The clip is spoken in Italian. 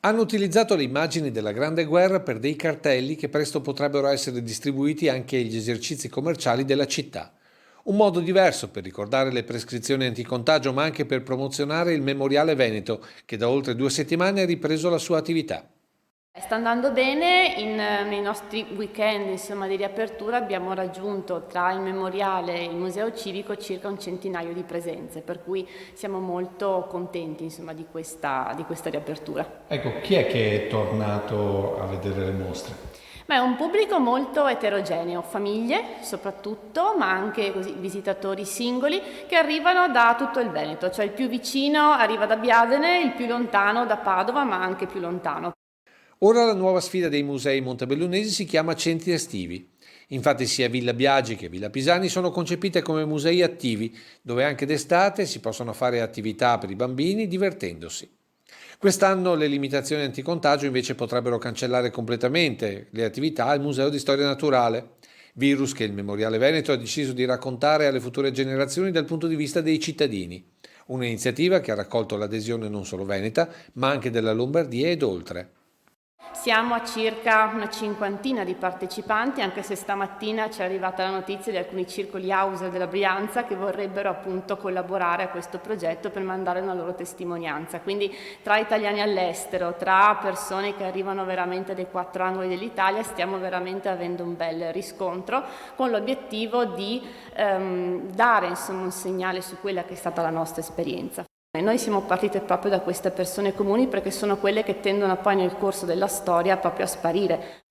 Hanno utilizzato le immagini della Grande Guerra per dei cartelli che presto potrebbero essere distribuiti anche agli esercizi commerciali della città. Un modo diverso per ricordare le prescrizioni anticontagio, ma anche per promozionare il Memoriale Veneto, che da oltre 2 settimane ha ripreso la sua attività. Sta andando bene, nei nostri weekend insomma, di riapertura abbiamo raggiunto tra il memoriale e il museo civico circa un centinaio di presenze, per cui siamo molto contenti insomma, di questa riapertura. Ecco, chi è che è tornato a vedere le mostre? Ma è un pubblico molto eterogeneo, famiglie soprattutto, ma anche così, visitatori singoli che arrivano da tutto il Veneto, cioè il più vicino arriva da Biadene, il più lontano da Padova, ma anche più lontano. Ora la nuova sfida dei musei montebellunesi si chiama Centri Estivi. Infatti sia Villa Biagi che Villa Pisani sono concepite come musei attivi, dove anche d'estate si possono fare attività per i bambini divertendosi. Quest'anno le limitazioni anticontagio invece potrebbero cancellare completamente le attività al Museo di Storia Naturale, virus che il Memoriale Veneto ha deciso di raccontare alle future generazioni dal punto di vista dei cittadini. Un'iniziativa che ha raccolto l'adesione non solo veneta, ma anche della Lombardia ed oltre. Siamo a circa una cinquantina di partecipanti, anche se stamattina ci è arrivata la notizia di alcuni circoli Hauser della Brianza che vorrebbero appunto collaborare a questo progetto per mandare una loro testimonianza. Quindi tra italiani all'estero, tra persone che arrivano veramente dai 4 angoli dell'Italia, stiamo veramente avendo un bel riscontro con l'obiettivo di dare insomma, un segnale su quella che è stata la nostra esperienza. E noi siamo partite proprio da queste persone comuni perché sono quelle che tendono poi nel corso della storia proprio a sparire.